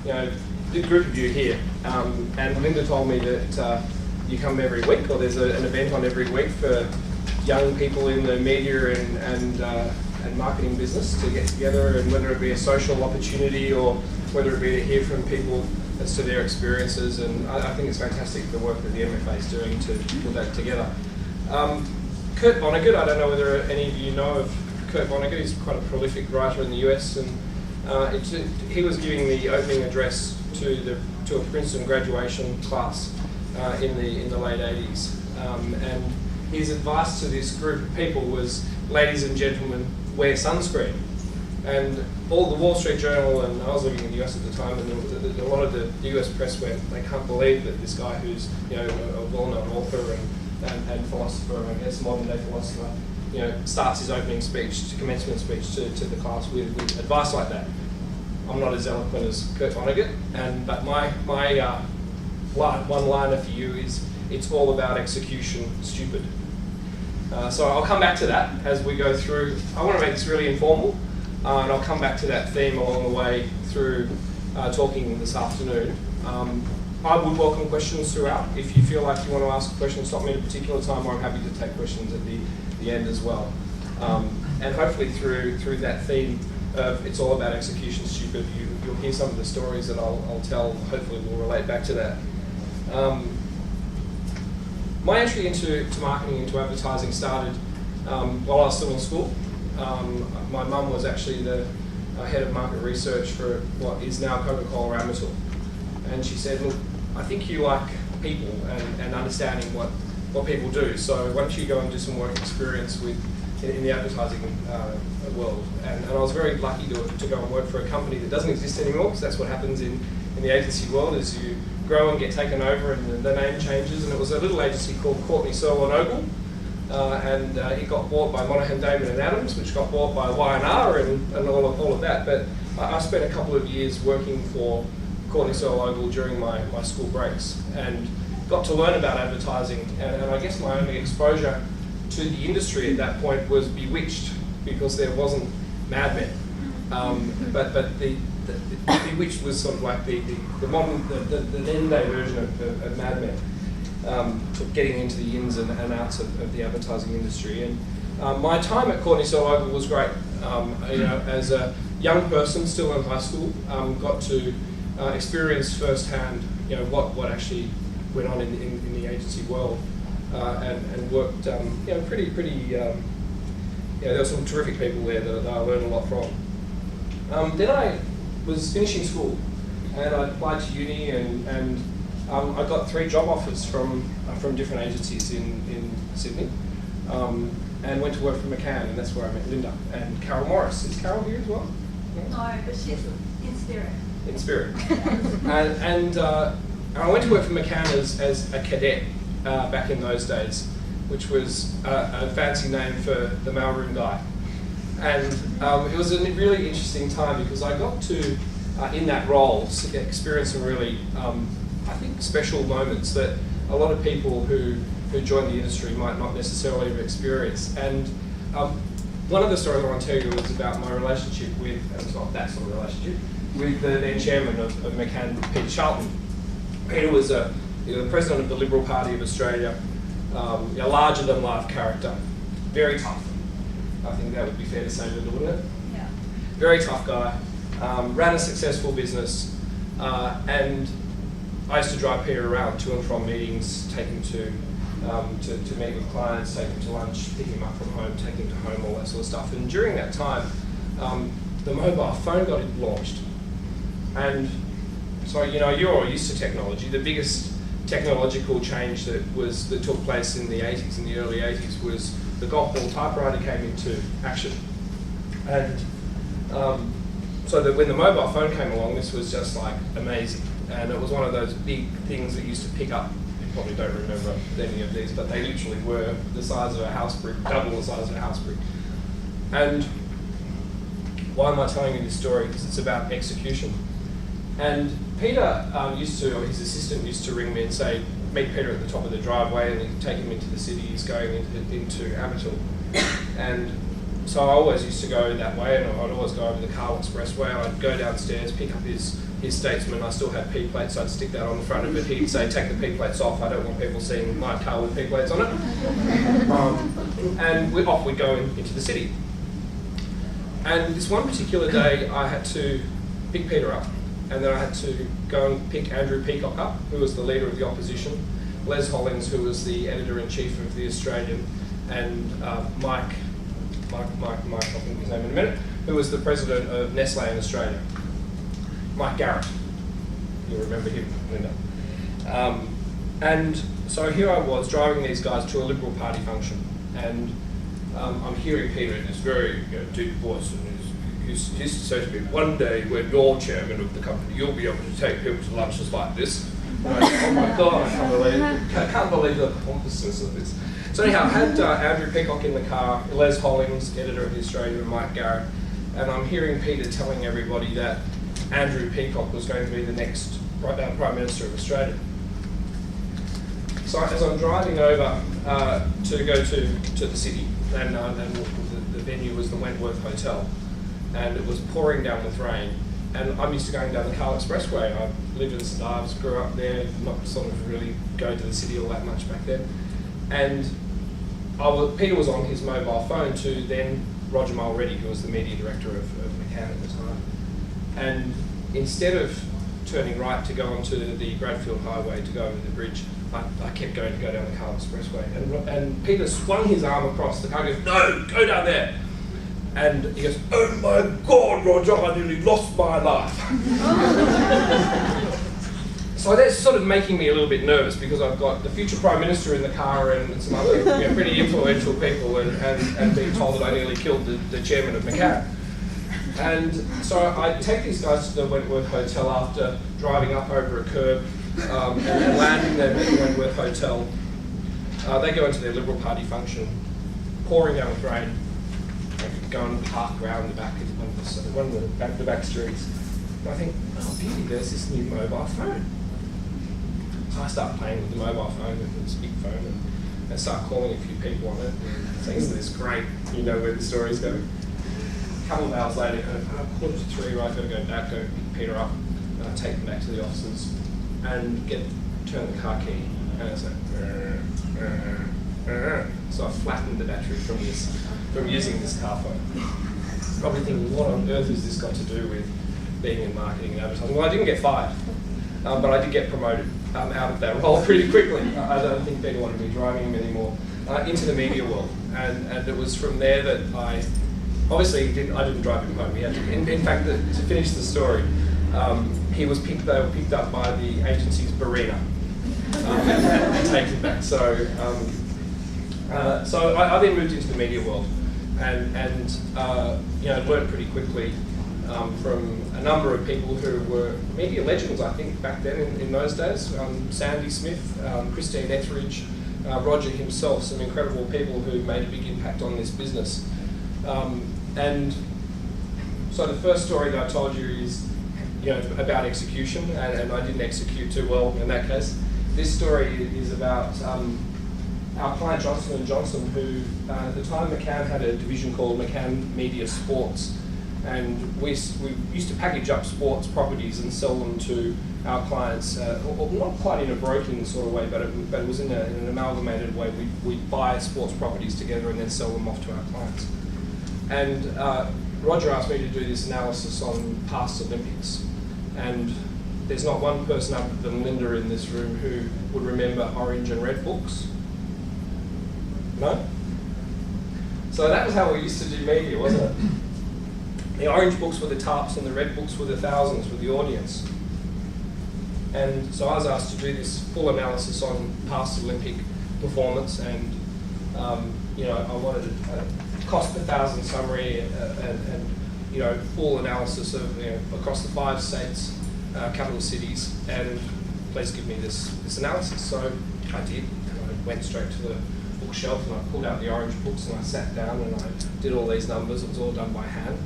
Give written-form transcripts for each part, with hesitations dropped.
the group of you here, and Linda told me that you come every week, or there's an event on every week for young people in the media and marketing business to get together, and whether it be a social opportunity or whether it be to hear from people as to their experiences. And I think it's fantastic the work that the MFA is doing to put that together. Kurt Vonnegut, I don't know whether any of you know of Kurt Vonnegut. He's quite a prolific writer in the US, and he was giving the opening address to a Princeton graduation class in the late 80s, and his advice to this group of people was, ladies and gentlemen, wear sunscreen. And all the Wall Street Journal, and I was living in the US at the time, and a lot of the US press went, they can't believe that this guy who's a well-known author and philosopher, I guess modern day philosopher, starts his opening speech, commencement speech to the class with advice like that. I'm not as eloquent as Kurt Vonnegut, but my one-liner for you is, it's all about execution, stupid. So I'll come back to that as we go through. I want to make this really informal, and I'll come back to that theme along the way through talking this afternoon. I would welcome questions throughout. If you feel like you want to ask a question, stop me at a particular time, or I'm happy to take questions at the end as well. And hopefully through that theme of it's all about execution, stupid, you'll hear some of the stories that I'll tell. Hopefully will relate back to that. My entry into marketing, into advertising started while I was still in school. My mum was actually the head of market research for what is now Coca-Cola Amatil. And she said, look, I think you like people and understanding what people do. So why don't you go and do some work experience in the advertising world. And I was very lucky to go and work for a company that doesn't exist anymore, because that's what happens in the agency world, is you grow and get taken over and the name changes. And it was a little agency called Courtney Searle and Ogle. And it got bought by Monaghan, Damon and Adams, which got bought by Y&R and all of that. But I spent a couple of years working for Courtney Searle Ogle during my school breaks, and got to learn about advertising. And I guess my only exposure to the industry at that point was Bewitched, because there wasn't Mad Men. But the Bewitched was sort of like the modern, the then day version of Mad Men. Getting into the ins and outs of the advertising industry. And my time at Courtney Searle Ogle was great. As a young person still in high school, got to experience firsthand what actually went on in the agency world, and worked pretty there were some terrific people there that I learned a lot from. Then I was finishing school, and I applied to uni, and I got 3 job offers from different agencies in Sydney, and went to work for McCann, and that's where I met Linda and Carol Morris. Is Carol here as well? No, but she's in spirit. In spirit. and I went to work for McCann as a cadet back in those days, which was a fancy name for the mailroom guy. And it was a really interesting time, because I got to, in that role, experience some really I think special moments that a lot of people who join the industry might not necessarily have experienced. And one of the stories I want to tell you is about my relationship with, and it's not that sort of relationship, with the then chairman of McCann, Peter Charlton. Peter was the president of the Liberal Party of Australia, a larger than life character, very tough. I think that would be fair to say, Linda, wouldn't it? Yeah. Very tough guy, ran a successful business, and I used to drive Peter around to and from meetings, take him to meet with clients, take him to lunch, pick him up from home, take him to home, all that sort of stuff. And during that time, the mobile phone got launched. And so, you're all used to technology. The biggest technological change that took place in the 80s, in the early 80s, was the golf ball typewriter came into action. And so that when the mobile phone came along, this was just like amazing. And it was one of those big things that used to pick up. You probably don't remember any of these, but they literally were the size of a house brick, double the size of a house brick. And why am I telling you this story? Because it's about execution. And Peter his assistant used to ring me and say, meet Peter at the top of the driveway, and then take him into the city. He's going into Amatil. And so I always used to go that way, and I'd always go over the Carl Expressway. I'd go downstairs, pick up his his statesman, I still had P plates, so I'd stick that on the front of it. He'd say, take the P plates off, I don't want people seeing my car with P plates on it. And off we'd go into the city. And this one particular day, I had to pick Peter up, and then I had to go and pick Andrew Peacock up, who was the leader of the opposition, Les Hollings, who was the editor-in-chief of The Australian, and Mike, I'll think his name in a minute, who was the president of Nestle in Australia. Mike Garrett, you'll remember him, Linda. And so here I was driving these guys to a Liberal Party function, and I'm hearing Peter in this very deep voice, and he's to say to me, one day when you're chairman of the company, you'll be able to take people to lunches like this. And I said, oh my God, I can't believe the pompousness of this. So anyhow, I had Andrew Peacock in the car, Les Hollings, editor of The Australian, and Mike Garrett, and I'm hearing Peter telling everybody that Andrew Peacock was going to be the next Prime Minister of Australia. So as I'm driving over to go to the city, and the venue was the Wentworth Hotel, and it was pouring down with rain, and I'm used to going down the Carl Expressway. I lived in St Ives, grew up there, not sort of really go to the city all that much back then. And Peter was on his mobile phone to then Roger Mulready, who was the media director of McCann at the time. And instead of turning right to go onto the Bradfield Highway to go over the bridge, I kept going to go down the Carl Expressway. And Peter swung his arm across the car and goes, no, go down there. And he goes, oh my God, Roger, I nearly lost my life. So that's sort of making me a little bit nervous, because I've got the future Prime Minister in the car and some other pretty influential people, and being told that I nearly killed the chairman of McCann. And so I take these guys to the Wentworth Hotel after driving up over a curb and landing them at the Wentworth Hotel. They go into their Liberal Party function, pouring down with rain. They could go and park around the back of one of the back streets. And I think, oh beauty, there's this new mobile phone. So I start playing with the mobile phone, and this big phone, and start calling a few people on it, and saying, isn't this great? You know where the story's going. A couple of hours later, kind of 2:45, right, I've got to go back, go pick Peter up, and I take them back to the offices, and turn the car key, and it's like, so I flattened the battery from using this car phone. Probably thinking, what on earth has this got to do with being in marketing and advertising? Well, I didn't get fired, but I did get promoted out of that role pretty quickly. I don't think Peter wanted me driving him anymore, into the media world, and it was from there that I didn't drive him home. He had to, in fact, to finish the story, they were picked up by the agency's Barina and taken back. So I then moved into the media world, and learned pretty quickly from a number of people who were media legends, I think, back then in those days. Sandy Smith, Christine Etheridge, Roger himself, some incredible people who made a big impact on this business. And so the first story that I told you is about execution, and I didn't execute too well in that case. This story is about our client Johnson & Johnson, who at the time McCann had a division called McCann Media Sports, and we used to package up sports properties and sell them to our clients, not quite in a broking sort of way, but it was in an amalgamated way. We'd buy sports properties together and then sell them off to our clients. And Roger asked me to do this analysis on past Olympics, and there's not one person other than Linda in this room who would remember orange and red books. No? So that was how we used to do media, wasn't it? The orange books were the tarps and the red books were the thousands with the audience. And so I was asked to do this full analysis on past Olympic performance, and I wanted a cost per thousand summary and full analysis of across the 5 states, capital cities, and please give me this analysis. So I did, and I went straight to the bookshelf and I pulled out the orange books and I sat down and I did all these numbers. It was all done by hand.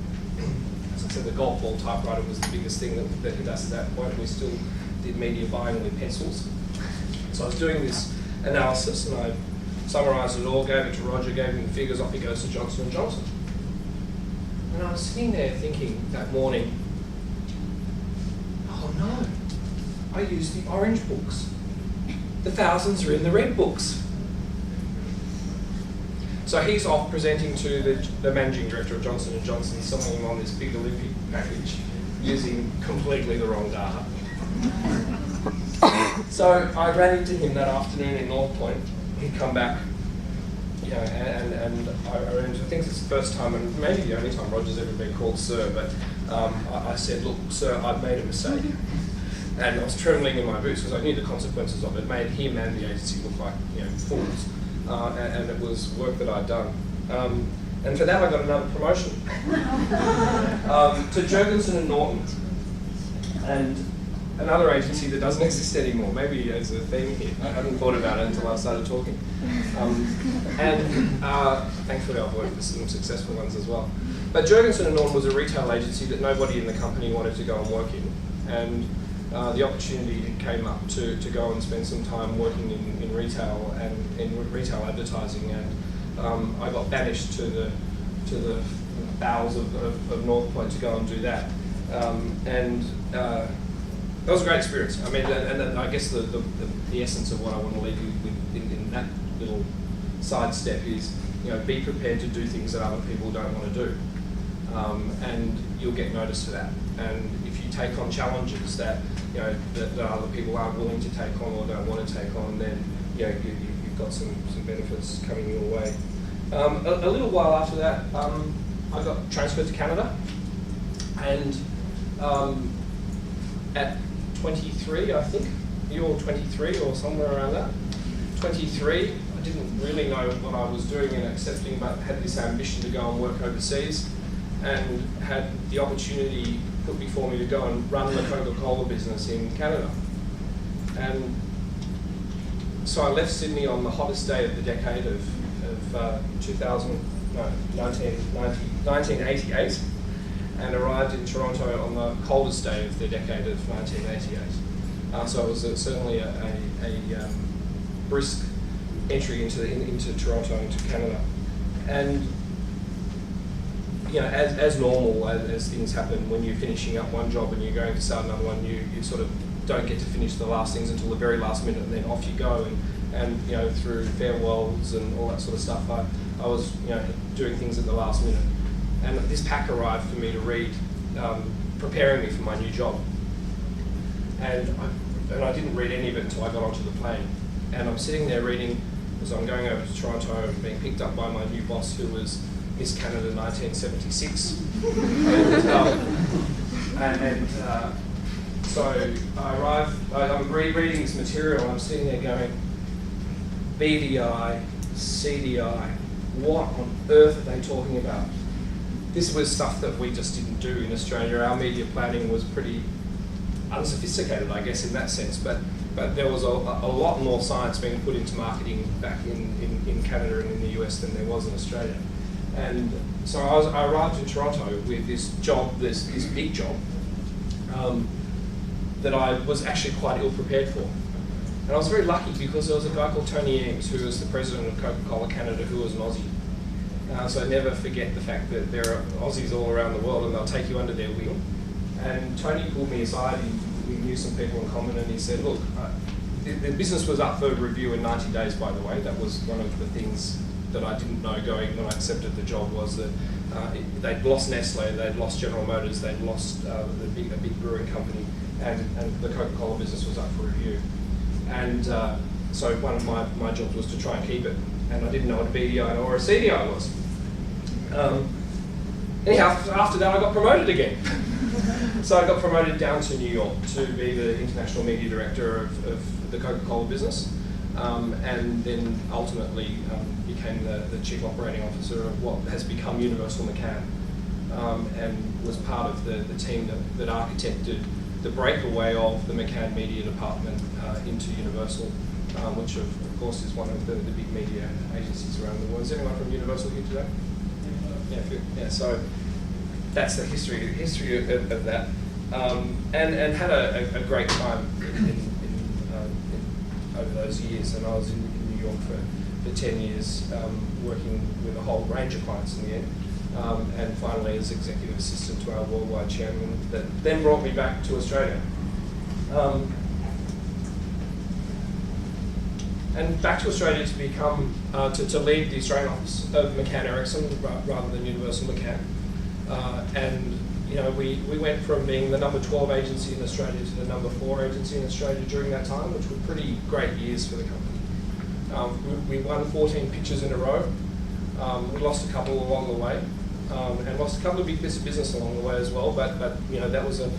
As I said, the golf ball typewriter was the biggest thing that hit us at that point. We still did media buying with pencils. So I was doing this analysis and I summarised it all, gave it to Roger, gave him the figures, off he goes to Johnson & Johnson. And I was sitting there thinking that morning, oh I use the orange books. The thousands are in the red books. So he's off presenting to the managing director of Johnson & Johnson, selling him on this big Olympic package using completely the wrong data. So I ran into him that afternoon in North Point. He'd come back, you know, and I think it's the first time, and maybe the only time Roger's ever been called sir, but I said, look, sir, I've made a mistake. And I was trembling in my boots because I knew the consequences of it. It made him and the agency look like, you know, fools. And it was work that I'd done. And for that I got another promotion to Jurgensen and Norton. And another agency that doesn't exist anymore. Maybe there's a theme here. I hadn't thought about it until I started talking. Thankfully I've worked with some successful ones as well. But Jurgensen and Norton was a retail agency that nobody in the company wanted to go and work in. And the opportunity came up to go and spend some time working in retail and in retail advertising, and I got banished to the bowels of North Point to go and do that, and that was a great experience. I mean, and I guess the essence of what I want to leave you with in that little sidestep is, you know, be prepared to do things that other people don't want to do, and you'll get noticed for that. And if you take on challenges that, you know, that other people aren't willing to take on or don't want to take on, then, you know, you've got some benefits coming your way. A little while after that, I got transferred to Canada, and at 23, I think, you're 23 or somewhere around that, 23, I didn't really know what I was doing and accepting, but had this ambition to go and work overseas, and had the opportunity put before me to go and run the Coca-Cola business in Canada. And so I left Sydney on the hottest day of the decade of 1988, and arrived in Toronto on the coldest day of the decade of 1988. So it was certainly a brisk entry into Toronto, into Canada. And you know, as normal, as things happen when you're finishing up one job and you're going to start another one, you sort of don't get to finish the last things until the very last minute, and then off you go. And you know, through farewells and all that sort of stuff, I was, you know, doing things at the last minute. And this pack arrived for me to read, preparing me for my new job. And I didn't read any of it until I got onto the plane. And I'm sitting there reading as I'm going over to Toronto and being picked up by my new boss, who was Miss Canada 1976. So I arrive, I'm reading this material, and I'm sitting there going, BDI, CDI, what on earth are they talking about? This was stuff that we just didn't do in Australia. Our media planning was pretty unsophisticated, I guess, in that sense, but there was a lot more science being put into marketing back in Canada and in the US than there was in Australia. And so I arrived in Toronto with this job, this big job, that I was actually quite ill prepared for. And I was very lucky because there was a guy called Tony Eames, who was the president of Coca-Cola Canada, who was an Aussie. So I never forget the fact that there are Aussies all around the world, and they'll take you under their wing. And Tony pulled me aside, we knew some people in common, and he said, look, the business was up for review in 90 days, by the way. That was one of the things that I didn't know going when I accepted the job, was that they'd lost Nestle, they'd lost General Motors, they'd lost a big brewing company, and the Coca-Cola business was up for review. And so one of my jobs was to try and keep it, and I didn't know what a BDI or a CDI was. Anyhow, after that I got promoted again. So I got promoted down to New York to be the international media director of the Coca-Cola business, and then ultimately became the chief operating officer of what has become Universal McCann, and was part of the team that architected the breakaway of the McCann media department into Universal, which of course is one of the big media agencies around the world. Is anyone from Universal here today? Yeah, good. Yeah, so that's the history of that, and had a great time over those years. And I was in New York for 10 years, working with a whole range of clients in the end, and finally as executive assistant to our worldwide chairman, that then brought me back to Australia. and back to Australia to become, to lead the Australian office of McCann Erickson rather than Universal McCann. And you know, we went from being the number 12 agency in Australia to the number 4 agency in Australia during that time, which were pretty great years for the company. We won 14 pitches in a row. We lost a couple along the way, and lost a couple of big bits of business along the way as well. But you know, that was a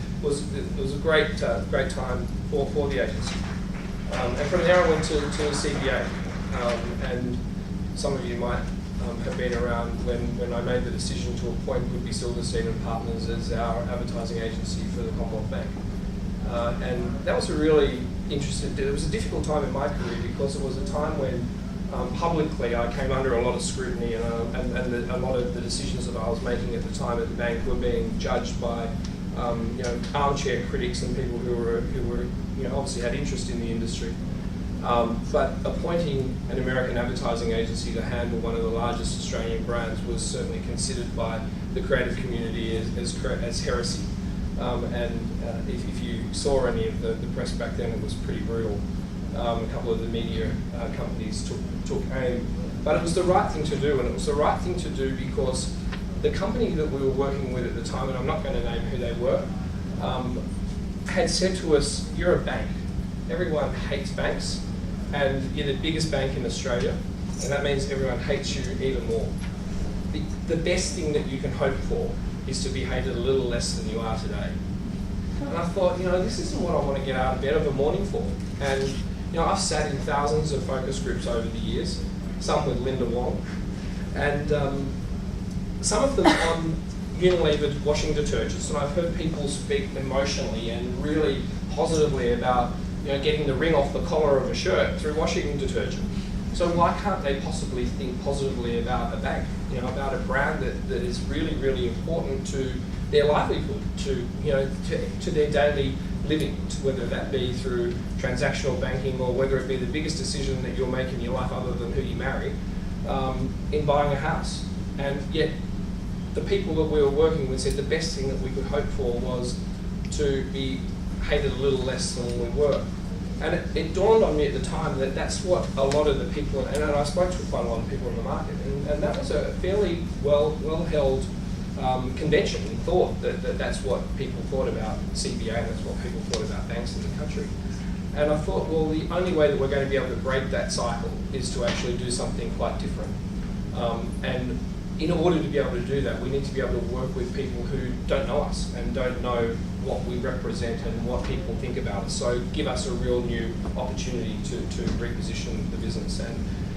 great time for the agency. And from there I went to CBA, and some of you might have been around when I made the decision to appoint Goodby Silverstein and Partners as our advertising agency for the Commonwealth Bank. And that was a really interesting, it was a difficult time in my career because it was a time when publicly I came under a lot of scrutiny, and a lot of the decisions that I was making at the time at the bank were being judged by you know, armchair critics and people who were you know, obviously had interest in the industry. But appointing an American advertising agency to handle one of the largest Australian brands was certainly considered by the creative community as heresy. If you saw any of the press back then, it was pretty brutal. A couple of the media companies took aim. But it was the right thing to do, and it was the right thing to do because the company that we were working with at the time, and I'm not going to name who they were, had said to us, "You're a bank. Everyone hates banks, and you're the biggest bank in Australia, and that means everyone hates you even more. The best thing that you can hope for is to be hated a little less than you are today." And I thought, you know, this isn't what I want to get out of bed of a morning for. And you know, I've sat in thousands of focus groups over the years, some with Linda Wong, and some of them on Unilever washing detergents, and I've heard people speak emotionally and really positively about, you know, getting the ring off the collar of a shirt through washing detergent. So why can't they possibly think positively about a bank, you know, about a brand that is really, really important to their livelihood, to, you know, to their daily living, whether that be through transactional banking or whether it be the biggest decision that you'll make in your life other than who you marry, in buying a house. And yet the people that we were working with said the best thing that we could hope for was to be hated a little less than we were. And it dawned on me at the time that that's what a lot of the people, and I spoke to quite a lot of people in the market, and that was a fairly well-held convention and thought that that's what people thought about CBA, and that's what people thought about banks in the country. And I thought, well, the only way that we're going to be able to break that cycle is to actually do something quite different. And in order to be able to do that, we need to be able to work with people who don't know us and don't know what we represent and what people think about us. So give us a real new opportunity to reposition the business.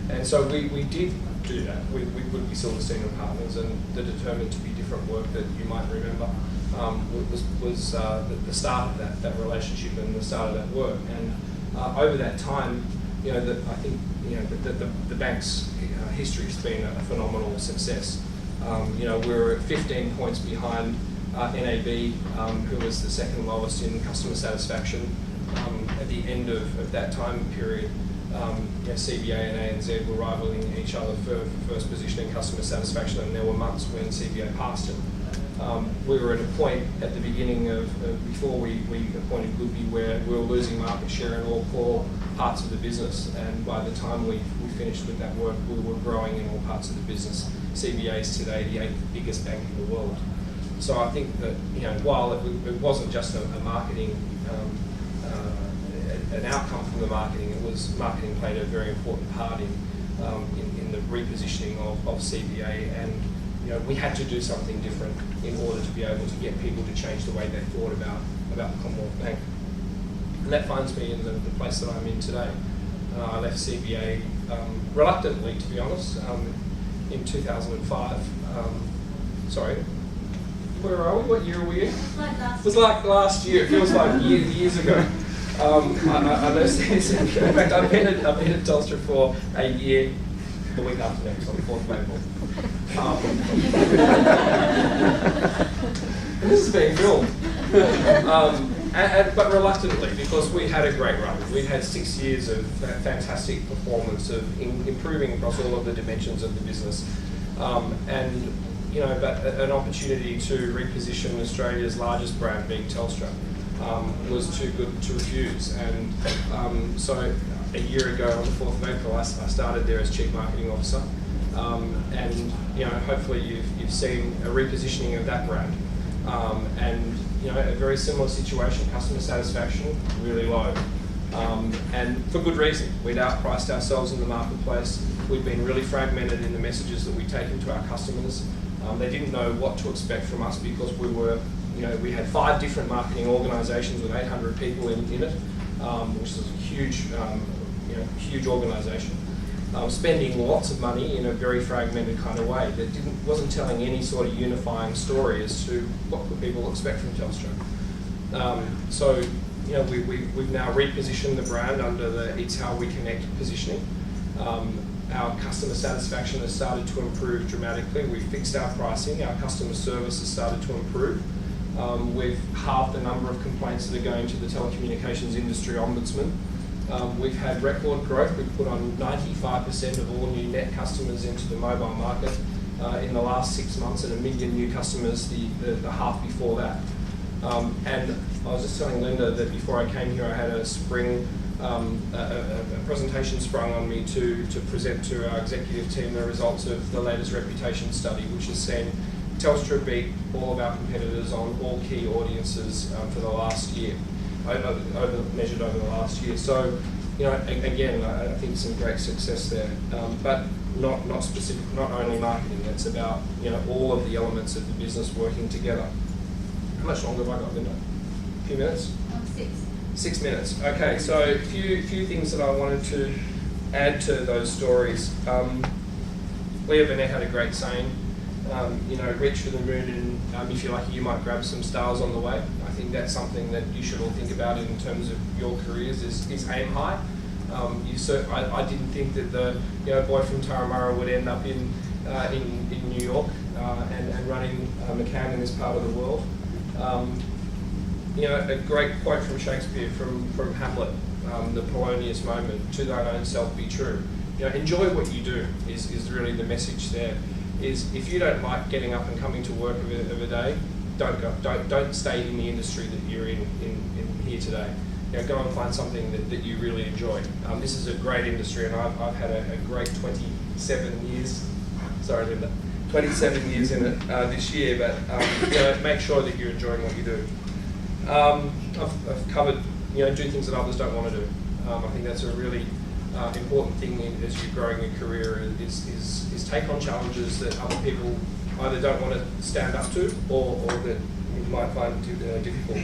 And so we did do that with Goodby Silverstein and Partners, and the Determined to Be Different work that you might remember was the start of that relationship and the start of that work. And over that time, you know, I think, you know, the bank's history has been a phenomenal success. You know, we're at 15 points behind NAB, who was the second lowest in customer satisfaction. At the end of that time period, you know, CBA and ANZ were rivaling each other for first position in customer satisfaction, and there were months when CBA passed it. We were at a point at the beginning before we appointed Goodby where we were losing market share in all core parts of the business, and by the time we finished with that work, we were growing in all parts of the business. CBA is today the 8th biggest bank in the world. So I think that, you know, while it wasn't just a marketing, an outcome from the marketing, marketing played a very important part in the repositioning of CBA, and you know, we had to do something different in order to be able to get people to change the way they thought about the Commonwealth Bank. And that finds me in the place that I'm in today. I left CBA reluctantly, to be honest, in 2005. Sorry, where are we? What year are we in? It was like last year. It feels like years ago. I left. In fact, I've been at Telstra for a year. The week after next, on the 4th of April. And this is being filmed. But reluctantly, because we had a great run. We'd had 6 years of fantastic performance, of improving across all of the dimensions of the business, and you know, but an opportunity to reposition Australia's largest brand, being Telstra, was too good to refuse. And so a year ago on the 4th of April, I started there as Chief Marketing Officer. And hopefully you've seen a repositioning of that brand. And a very similar situation, customer satisfaction really low. And for good reason. We'd outpriced ourselves in the marketplace. We'd been really fragmented in the messages that we take into our customers. They didn't know what to expect from us because we were, we had 5 different marketing organisations with 800 people in it, which is a huge, huge organisation. Spending lots of money in a very fragmented kind of way that wasn't telling any sort of unifying story as to what could people expect from Telstra. So we've now repositioned the brand under the "It's How We Connect" positioning. Our customer satisfaction has started to improve dramatically. We've fixed our pricing. Our customer service has started to improve. We've halved the number of complaints that are going to the telecommunications industry ombudsman. We've had record growth. We've put on 95% of all new net customers into the mobile market in the last 6 months, and 1 million new customers the half before that. And I was just telling Linda that before I came here, I had a presentation sprung on me to present to our executive team the results of the latest reputation study, which has seen Telstra beat all of our competitors on all key audiences for the last year, measured over the last year. So, again, I think some great success there, but not specific, not only marketing. It's about all of the elements of the business working together. How much longer have I got, Linda? A few minutes? 6. 6 minutes. Okay, so a few things that I wanted to add to those stories. Leah Burnett had a great saying, reach for the moon, and if you're lucky, you might grab some stars on the way. I think that's something that you should all think about in terms of your careers. Is aim high. I didn't think that the boy from Turramurra would end up in New York and running McCann in this part of the world. A great quote from Shakespeare, from Hamlet, the Polonius moment, "To thine own self be true." Enjoy what you do is really the message there. Is if you don't like getting up and coming to work of a day, don't stay in the industry that you're in here today. Go and find something that you really enjoy. This is a great industry, and I've had a great 27 years. Sorry, Linda. 27 years in it this year, but make sure that you're enjoying what you do. I've covered, do things that others don't want to do. I think that's a really important thing as you're growing your career is take on challenges that other people either don't want to stand up to or that you might find difficult.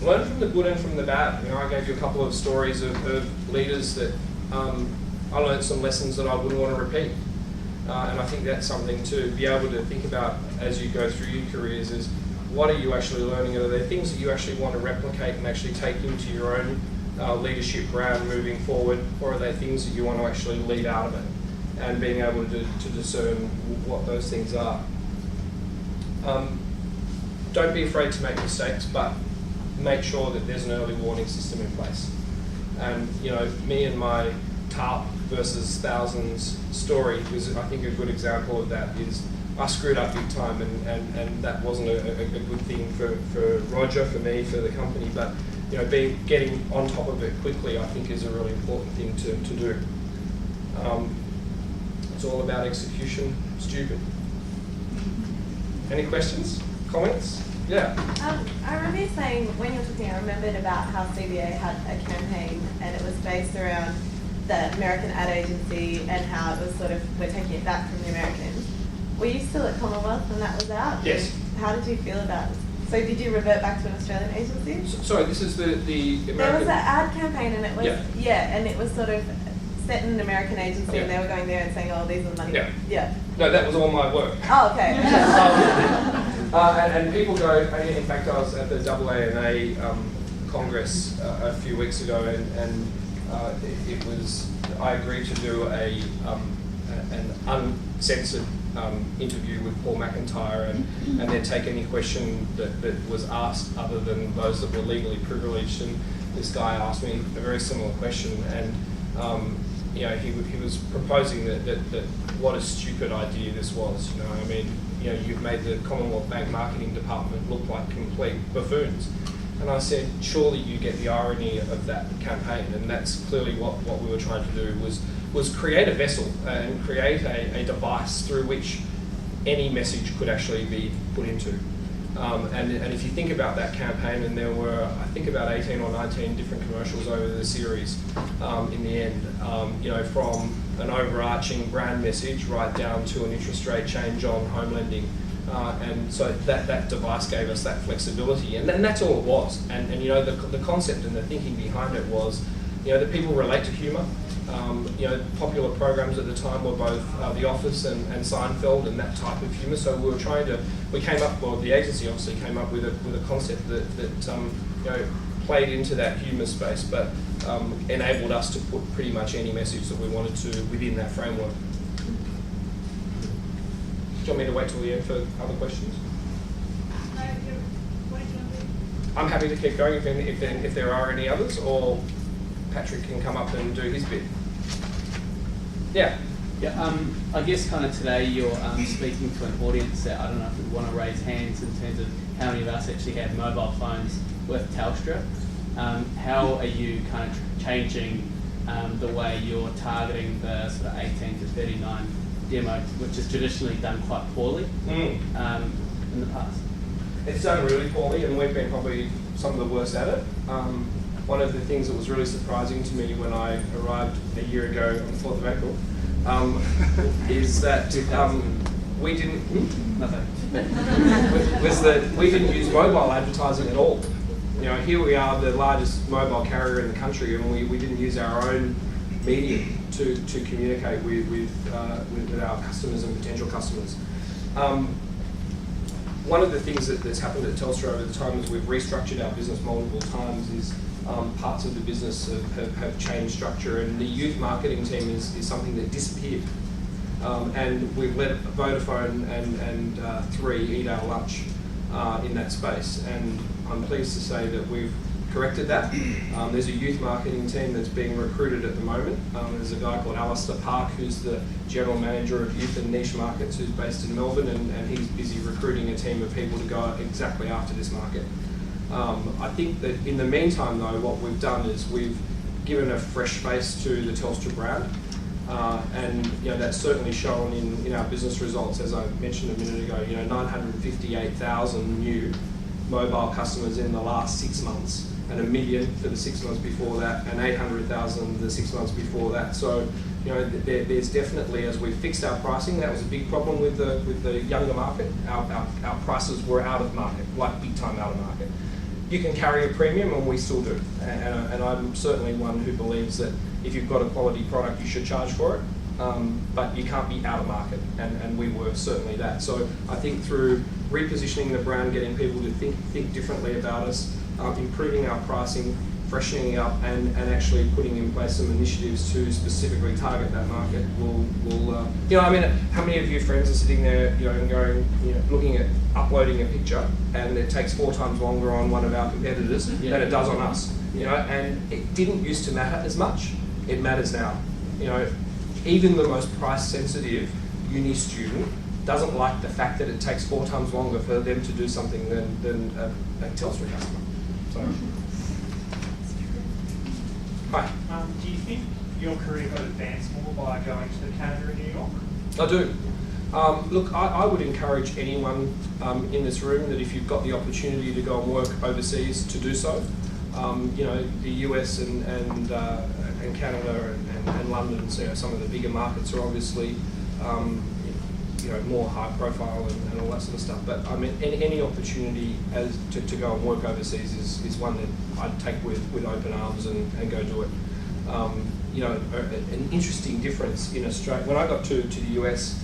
Learn from the good and from the bad. I gave you a couple of stories of leaders that I learned some lessons that I wouldn't want to repeat. And I think that's something to be able to think about as you go through your careers is what are you actually learning? Are there things that you actually want to replicate and actually take into your own leadership brand moving forward, or are they things that you want to actually leave out of it? And being able to discern what those things are. Don't be afraid to make mistakes, but make sure that there's an early warning system in place. And me and my TARP versus thousands story was, I think, a good example of that. Is I screwed up big time, and that wasn't a good thing for Roger, for me, for the company. But getting on top of it quickly, I think, is a really important thing to do. It's all about execution. Stupid. Any questions? Comments? Yeah. I remember you saying, when you were talking, I remembered about how CBA had a campaign and it was based around the American ad agency and how it was sort of, we're taking it back from the Americans. Were you still at Commonwealth when that was out? Yes. How did you feel about it? So did you revert back to an Australian agency? Sorry, this is the American... There was an ad campaign and it was, yeah, and it was sort of set in an American agency, yeah, and they were going there and saying, oh, these are the money. Yeah. Yeah. No, that was all my work. Oh, okay. And people go, in fact, I was at the AANA Congress a few weeks ago, and it was, I agreed to do an uncensored interview with Paul McIntyre and then take any question that was asked other than those that were legally privileged. And this guy asked me a very similar question, and he was proposing that what a stupid idea this was. I mean, you've made the Commonwealth Bank marketing department look like complete buffoons. And I said, surely you get the irony of that campaign, and that's clearly what we were trying to do was create a vessel and create a device through which any message could actually be put into. And if you think about that campaign, and there were, I think, about 18 or 19 different commercials over the series in the end, from an overarching brand message right down to an interest rate change on home lending. And so that device gave us that flexibility, and that's all it was. And the concept and the thinking behind it was, that people relate to humour. Popular programs at the time were both The Office and Seinfeld and that type of humour. So the agency obviously came up with a concept that played into that humour space, but enabled us to put pretty much any message that we wanted to within that framework. Do you want me to wait till the end for other questions? No, what are you going to do? I'm happy to keep going if there are any others, or Patrick can come up and do his bit. Yeah. Yeah. I guess kind of today you're speaking to an audience that I don't know if we want to raise hands in terms of how many of us actually have mobile phones with Telstra. How are you kind of changing the way you're targeting the sort of 18 to 39 demo, which is traditionally done quite poorly in the past? It's done really poorly, and we've been probably some of the worst at it. One of the things that was really surprising to me when I arrived a year ago on the 4th of April is that we didn't we didn't use mobile advertising at all. Here we are, the largest mobile carrier in the country, and we didn't use our own medium to communicate with our customers and potential customers. One of the things that's happened at Telstra over the time as we've restructured our business multiple times is parts of the business have changed structure, and the youth marketing team is something that disappeared. And we've let Vodafone and Three eat our lunch in that space, and I'm pleased to say that we've corrected that. There's a youth marketing team that's being recruited at the moment. There's a guy called Alistair Park, who's the General Manager of Youth and Niche Markets, who's based in Melbourne, and he's busy recruiting a team of people to go exactly after this market. I think that in the meantime, though, what we've done is we've given a fresh face to the Telstra brand, and that's certainly shown in our business results. As I mentioned a minute ago, 958,000 new mobile customers in the last 6 months, and 1 million for the 6 months before that, and 800,000 the 6 months before that. So, there's definitely, as we've fixed our pricing, that was a big problem with the younger market. Our prices were out of market, like big time out of market. You can carry a premium, and we still do. And I'm certainly one who believes that if you've got a quality product, you should charge for it. But you can't be out of market, and we were certainly that. So I think through repositioning the brand, getting people to think differently about us, improving our pricing, freshening it up, and actually putting in place some initiatives to specifically target that market will how many of your friends are sitting there, and going, looking at uploading a picture, and it takes 4 times longer on one of our competitors than it does on us, and it didn't used to matter as much. It matters now. Even the most price sensitive uni student doesn't like the fact that it takes 4 times longer for them to do something than a Telstra customer. So. Hi. Do you think your career got advanced more by going to Canada and New York? I do. Look, I would encourage anyone in this room that if you've got the opportunity to go and work overseas, to do so. The US and Canada and London, some of the bigger markets are obviously more high profile and all that sort of stuff. But I mean, any opportunity to go and work overseas is one that I'd take with open arms and go do it. An interesting difference in Australia. When I got to the US,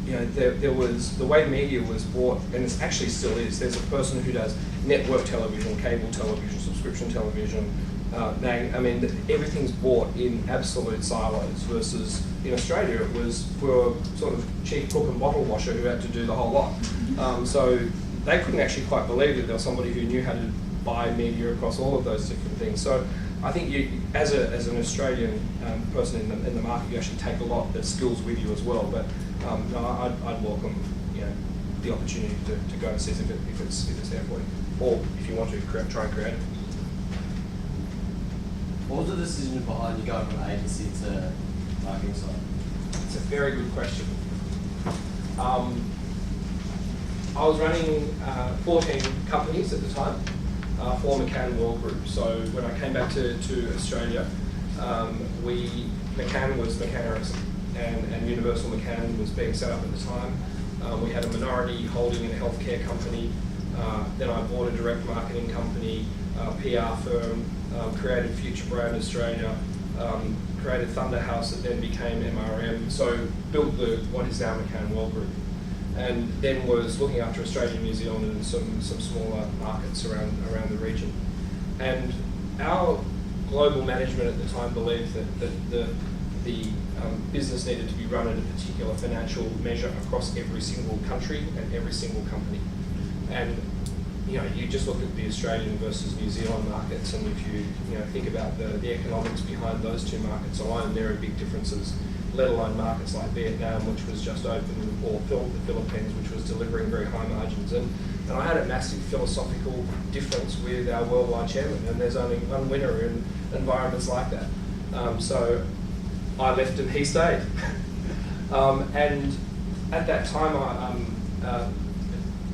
there was, the way media was bought, and it actually still is, there's a person who does network television, cable television, subscription television, everything's bought in absolute silos, versus in Australia it was for sort of chief cook and bottle washer who had to do the whole lot. So they couldn't actually quite believe that there was somebody who knew how to buy media across all of those different things. So I think you, as an Australian person in the market, you actually take a lot of skills with you as well. But I'd welcome the opportunity to go and see if it's there for you, or if you want to try and create it. What was the decision behind you going from agency to marketing side? It's a very good question. I was running 14 companies at the time for McCann World Group. So when I came back to Australia, McCann was McCann Harrison, and Universal McCann was being set up at the time. We had a minority holding in a healthcare company. Then I bought a direct marketing company, PR firm, created Future Brand Australia, created Thunder House that then became MRM. So built what is now McCann World Group. And then was looking after Australia, New Zealand, and some smaller markets around the region. And our global management at the time believed that the business needed to be run at a particular financial measure across every single country and every single company. And you just look at the Australian versus New Zealand markets, and if you think about the economics behind those two markets alone, there are big differences. Let alone markets like Vietnam, which was just open, or the Philippines, which was delivering very high margins. And I had a massive philosophical difference with our worldwide chairman, and there's only one winner in environments like that. So I left and he stayed. And at that time,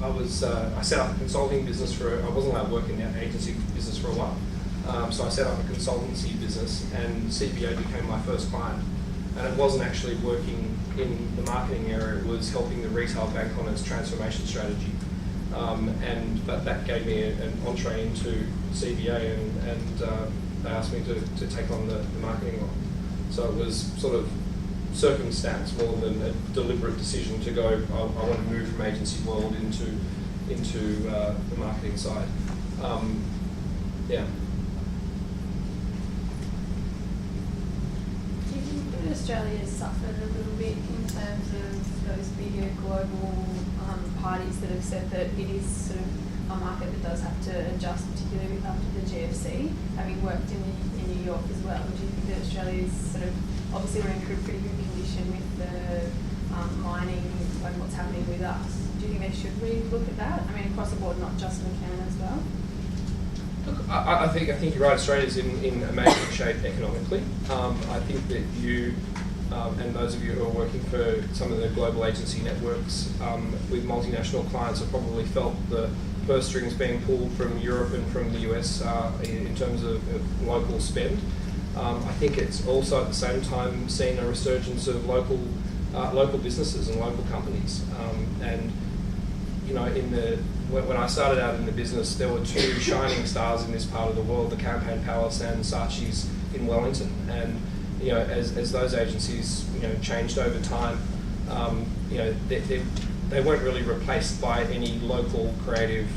I set up a consulting business I wasn't allowed to work in the agency business for a while. So I set up a consultancy business, and CBA became my first client. And it wasn't actually working in the marketing area, it was helping the retail bank on its transformation strategy. But that gave me an entree into CBA, and they asked me to take on the marketing role. So it was sort of circumstance more than a deliberate decision to go, I want to move from agency world into the marketing side. Yeah. Australia has suffered a little bit in terms of those bigger global parties that have said that it is sort of a market that does have to adjust, particularly after the GFC. Having worked in New York as well, do you think that Australia is sort of, obviously we're in pretty good condition with the mining and what's happening with us. Do you think they should really look at that? I mean, across the board, not just McCann as well? Look, I think you're right. Australia's in amazing shape economically. I think that you and those of you who are working for some of the global agency networks with multinational clients have probably felt the purse strings being pulled from Europe and from the US in terms of local spend. I think it's also at the same time seen a resurgence of local businesses and local companies. And when I started out in the business, there were two shining stars in this part of the world: the Campaign Palace and Saatchi's in Wellington. And as those agencies changed over time, they weren't really replaced by any local creative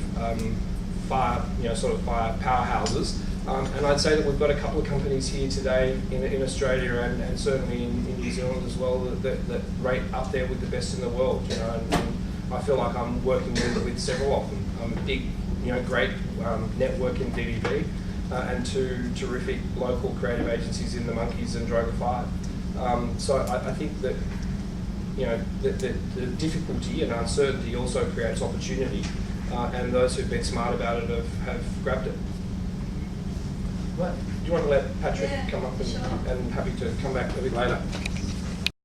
fire powerhouses. And I'd say that we've got a couple of companies here today in Australia and certainly in New Zealand as well that rate up there with the best in the world. And I feel like I'm working with several of them. A big, great network in DDB, and two terrific local creative agencies in the Monkeys and Droga 5. So I think that the difficulty and uncertainty also creates opportunity, and those who've been smart about it have grabbed it. Right. Do you want to let Patrick come up and happy to come back a bit later?